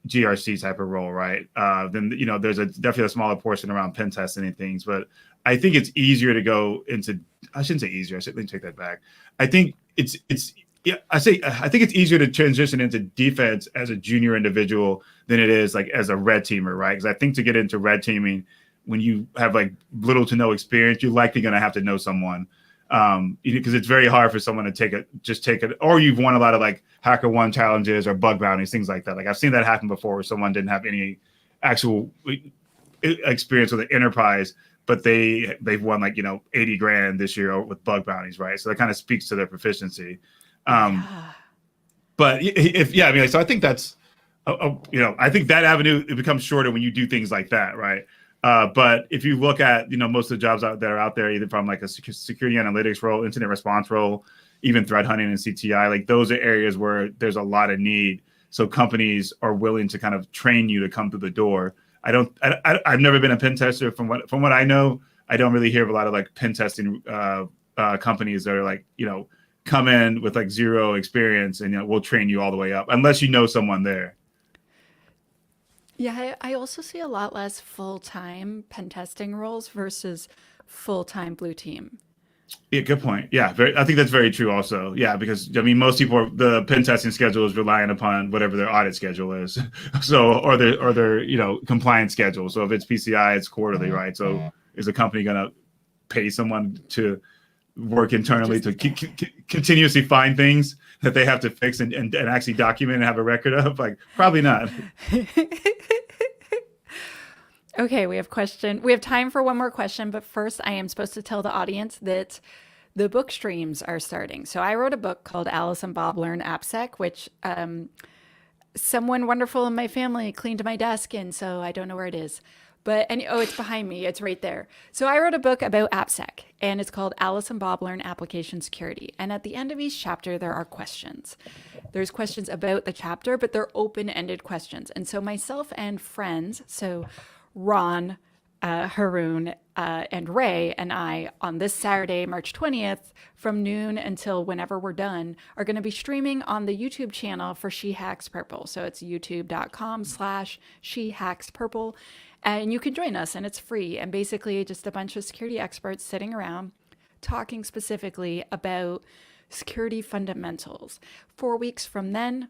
GRC type of role, right? Then there's definitely a smaller portion around pen testing and things, but I think it's easier to go into. I shouldn't say easier. Let me take that back. I think it's yeah. I think it's easier to transition into defense as a junior individual than it is like as a red teamer, right? Because I think to get into red teaming, when you have like little to no experience, you're likely going to have to know someone. Because it's very hard for someone to take it, or you've won a lot of like HackerOne challenges or bug bounties, things like that. Like I've seen that happen before, where someone didn't have any actual experience with an enterprise, but they've won like 80 grand this year with bug bounties, right? So that kind of speaks to their proficiency. Yeah. But I mean, like, so I think that's I think that avenue, it becomes shorter when you do things like that, right? But if you look at most of the jobs that are out there, either from like a security analytics role, incident response role, even threat hunting and CTI, like those are areas where there's a lot of need. So companies are willing to kind of train you to come through the door. I've never been a pen tester. From what I know, I don't really hear of a lot of like pen testing companies that are like come in with like zero experience and we'll train you all the way up, unless you know someone there. Yeah, I also see a lot less full-time pen testing roles versus full-time blue team. Yeah, good point. Yeah, I think that's very true also. Yeah, because I mean, most people, the pen testing schedule is relying upon whatever their audit schedule is. So, or their, compliance schedule. So if it's PCI, it's quarterly, right? So is the company going to pay someone to work internally to continuously find things that they have to fix and actually document and have a record of? Like, probably not. Okay, we have time for one more question, but first I am supposed to tell the audience that the book streams are starting. So I wrote a book called Alice and Bob Learn AppSec, which someone wonderful in my family cleaned my desk, and so I don't know where it is. It's behind me. It's right there. So I wrote a book about AppSec, and it's called Alice and Bob Learn Application Security. And at the end of each chapter, there are questions. There's questions about the chapter, but they're open-ended questions. And so myself and friends, so Ron, Haroon, and Ray and I, on this Saturday, March 20th, from noon until whenever we're done, are going to be streaming on the YouTube channel for She Hacks Purple. So it's youtube.com/She Hacks Purple. And you can join us, and it's free. And basically, just a bunch of security experts sitting around talking specifically about security fundamentals. 4 weeks from then,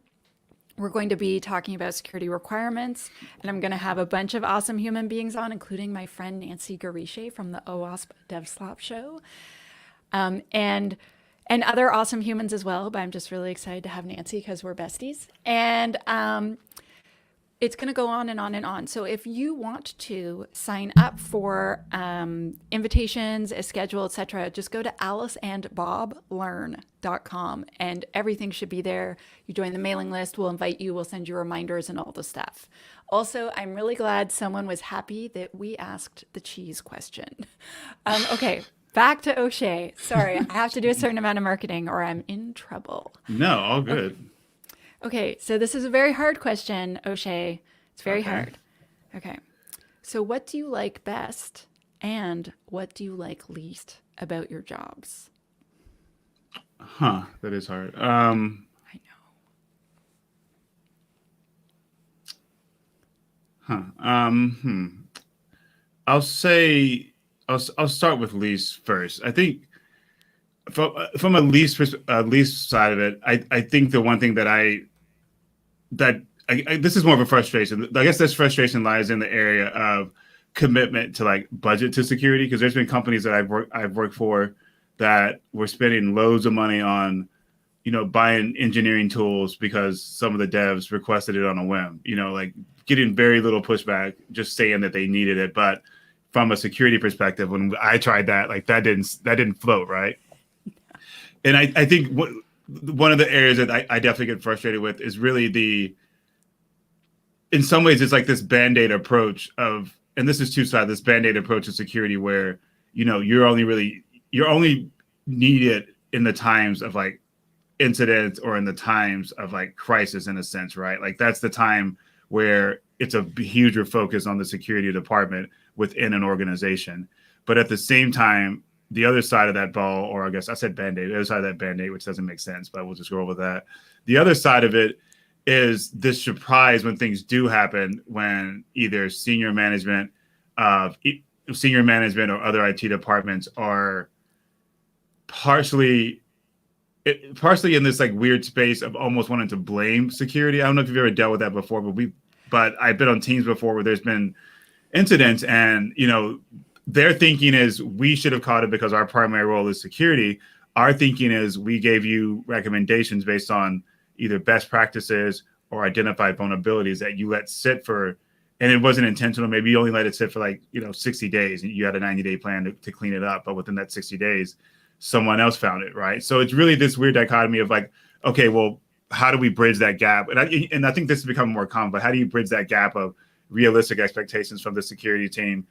we're going to be talking about security requirements, and I'm going to have a bunch of awesome human beings on, including my friend Nancy Garishe from the OWASP DevSlop show, and other awesome humans as well. But I'm just really excited to have Nancy because we're besties. And it's going to go on and on and on. So if you want to sign up for invitations, a schedule, etc., just go to aliceandboblearn.com and everything should be there. You join the mailing list, we'll invite you, we'll send you reminders and all the stuff. Also, I'm really glad someone was happy that we asked the cheese question. Okay, back to O'Shea. Sorry, I have to do a certain amount of marketing or I'm in trouble. No, all good. Okay, so this is a very hard question, O'Shea. It's very hard. Okay, so what do you like best and what do you like least about your jobs? That is hard. I know. I'll say I'll start with least first. I think from a least side of it, I think the one thing that this is more of a frustration. I guess this frustration lies in the area of commitment to like budget to security, because there's been companies that I've worked for that were spending loads of money on, buying engineering tools because some of the devs requested it on a whim, like getting very little pushback, just saying that they needed it. But from a security perspective, when I tried that, like that didn't float, right? And I think one of the areas that I definitely get frustrated with is really in some ways, it's like this Band-Aid approach of, and this is two sides, this Band-Aid approach of security where, you're only needed in the times of like incidents or in the times of like crisis in a sense, right? Like that's the time where it's a huge focus on the security department within an organization. But at the same time, the other side of that ball, or I guess I said Band-Aid, the other side of that Band-Aid, which doesn't make sense, but we'll just go over that. The other side of it is this surprise when things do happen, when either senior management or other IT departments are partially in this like weird space of almost wanting to blame security. I don't know if you've ever dealt with that before, but I've been on teams before where there's been incidents and, their thinking is we should have caught it because our primary role is security. Our thinking is we gave you recommendations based on either best practices or identified vulnerabilities that you let sit for, and it wasn't intentional. Maybe you only let it sit for 60 days and you had a 90-day plan to clean it up. But within that 60 days, someone else found it, right? So it's really this weird dichotomy of like, okay, well, how do we bridge that gap? And I think this has become more common, but how do you bridge that gap of realistic expectations from the security team,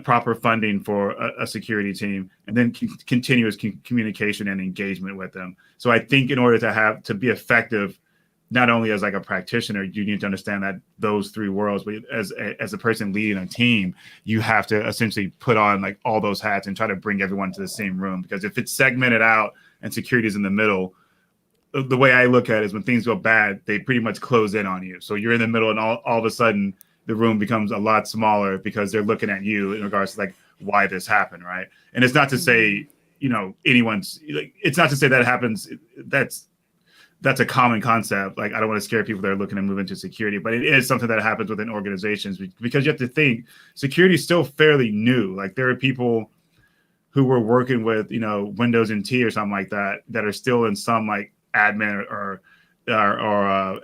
proper funding for a security team, and then continuous communication and engagement with them? So I think in order to be effective, not only as like a practitioner, you need to understand that those three worlds, but as a person leading a team, you have to essentially put on like all those hats and try to bring everyone to the same room. Because if it's segmented out and security is in the middle, the way I look at it is when things go bad, they pretty much close in on you. So you're in the middle and all of a sudden the room becomes a lot smaller because they're looking at you in regards to like why this happened, right? And it's not to say, anyone's, like, it's not to say that happens. That's a common concept. Like, I don't want to scare people that are looking to move into security, but it is something that happens within organizations, because you have to think security is still fairly new. Like, there are people who were working with, Windows NT or something like that are still in some like admin or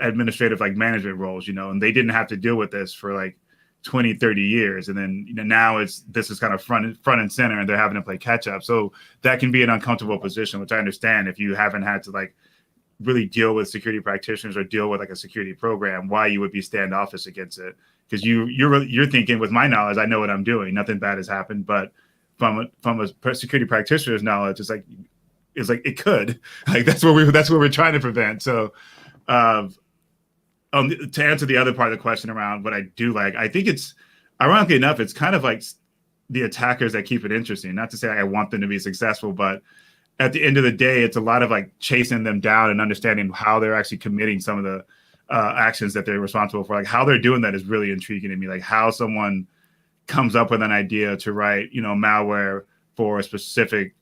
administrative like management roles, and they didn't have to deal with this for like 20, 30 years. And then, now this is kind of front and center, and they're having to play catch up. So that can be an uncomfortable position, which I understand if you haven't had to like really deal with security practitioners or deal with like a security program, why you would be standoffish against it. Because you're thinking, with my knowledge, I know what I'm doing. Nothing bad has happened. But from a security practitioner's knowledge, it's like it could. Like, that's what we're trying to prevent. So to answer the other part of the question around what I do like, I think it's, ironically enough, it's kind of like the attackers that keep it interesting. Not to say I want them to be successful, but at the end of the day, it's a lot of like chasing them down and understanding how they're actually committing some of the actions that they're responsible for. Like, how they're doing that is really intriguing to me. Like, how someone comes up with an idea to write, malware for a specific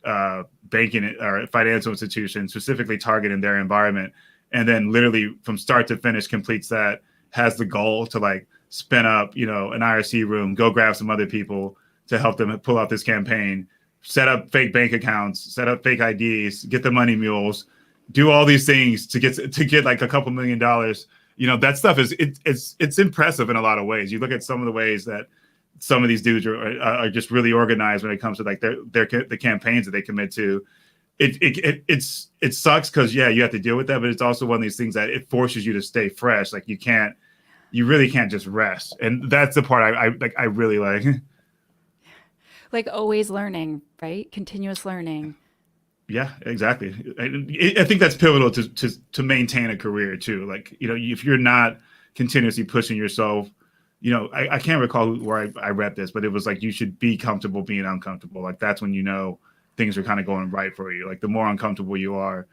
banking or financial institution, specifically targeting their environment, and then literally from start to finish completes that, has the goal to like spin up, an IRC room, go grab some other people to help them pull out this campaign, set up fake bank accounts, set up fake IDs, get the money mules, do all these things to get like a couple $1 million. That stuff it's impressive in a lot of ways. You look at some of the ways that some of these dudes are just really organized when it comes to like the campaigns that they commit to. It sucks because you have to deal with that, but it's also one of these things that it forces you to stay fresh. Like, you really can't just rest, and that's the part I really like. Like, always learning, right? Continuous learning. Yeah, exactly. I think that's pivotal to maintain a career too. Like, if you're not continuously pushing yourself, I can't recall where I read this, but it was like, you should be comfortable being uncomfortable. Like, that's when things are kind of going right for you. Like, the more uncomfortable you are,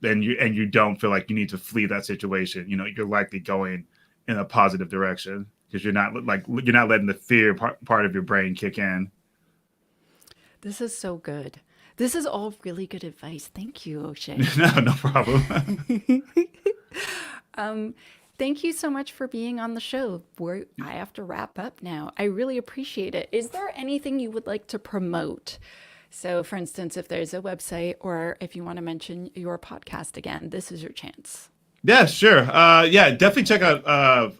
then you don't feel like you need to flee that situation. You're likely going in a positive direction because you're not letting the fear part of your brain kick in. This is so good. This is all really good advice. Thank you, O'Shea. No problem. Thank you so much for being on the show. I have to wrap up now. I really appreciate it. Is there anything you would like to promote? So, for instance, if there's a website, or if you want to mention your podcast again, this is your chance. Yeah, sure. Definitely check out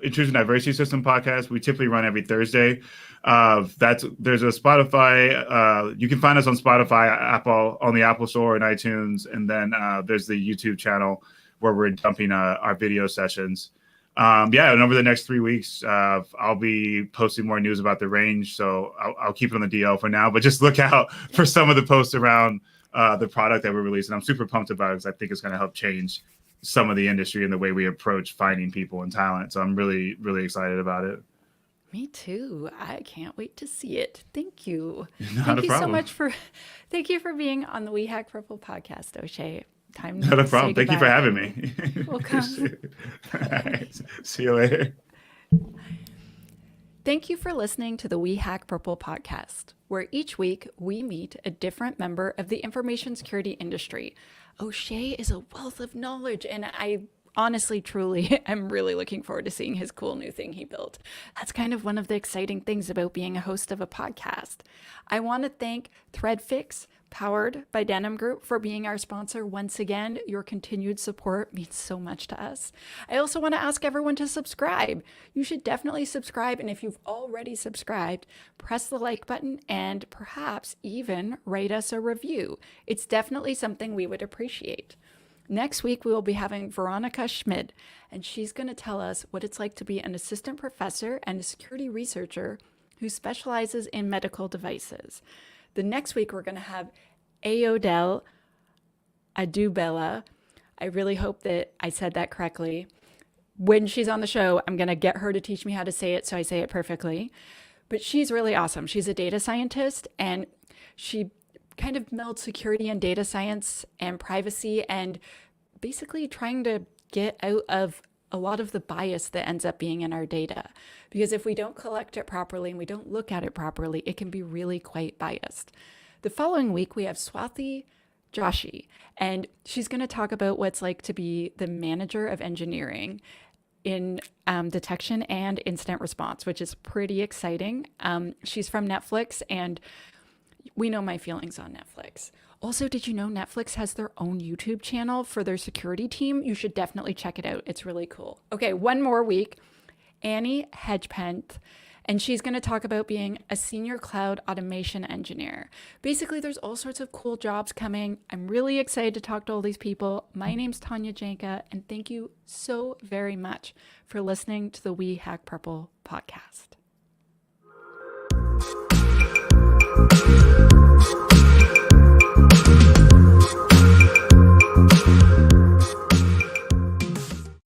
Intrusion Diversity System podcast. We typically run every Thursday. There's a Spotify. You can find us on Spotify, Apple, on the Apple Store and iTunes, and then there's the YouTube channel where we're dumping our video sessions. And over the next 3 weeks, I'll be posting more news about the range. So I'll keep it on the DL for now, but just look out for some of the posts around the product that we're releasing. I'm super pumped about it because I think it's going to help change some of the industry and the way we approach finding people and talent. So I'm really, really excited about it. Me too. I can't wait to see it. Thank you. Not a problem. So much thank you for being on the We Hack Purple podcast, O'Shea. Time Not a problem. Say Thank you for having me. Welcome. All right. See you later. Thank you for listening to the We Hack Purple podcast, where each week we meet a different member of the information security industry. O'Shea is a wealth of knowledge, and I honestly, truly, I'm really looking forward to seeing his cool new thing he built. That's kind of one of the exciting things about being a host of a podcast. I want to thank ThreadFix, powered by Denim Group, for being our sponsor once again. Your continued support means so much to us. I also want to ask everyone to subscribe. You should definitely subscribe, and if you've already subscribed, press the like button and perhaps even write us a review. It's definitely something we would appreciate. Next week, we will be having Veronica Schmid, and she's going to tell us what it's like to be an assistant professor and a security researcher who specializes in medical devices. The next week, we're going to have Ayodele Adubela. I really hope that I said that correctly. When she's on the show, I'm going to get her to teach me how to say it so I say it perfectly. But she's really awesome. She's a data scientist, and she kind of melds security and data science and privacy, and basically trying to get out of a lot of the bias that ends up being in our data. Because if we don't collect it properly and we don't look at it properly, it can be really quite biased. The following week, we have Swathi Joshi, and she's going to talk about what's like to be the manager of engineering in detection and incident response, which is pretty exciting. She's from Netflix, and we know my feelings on Netflix. Also, did you know Netflix has their own YouTube channel for their security team? You should definitely check it out. It's really cool. Okay, one more week. Annie Hedgepeth, and she's going to talk about being a senior cloud automation engineer. Basically, there's all sorts of cool jobs coming. I'm really excited to talk to all these people. My name's Tanya Janca, and thank you so very much for listening to the We Hack Purple podcast.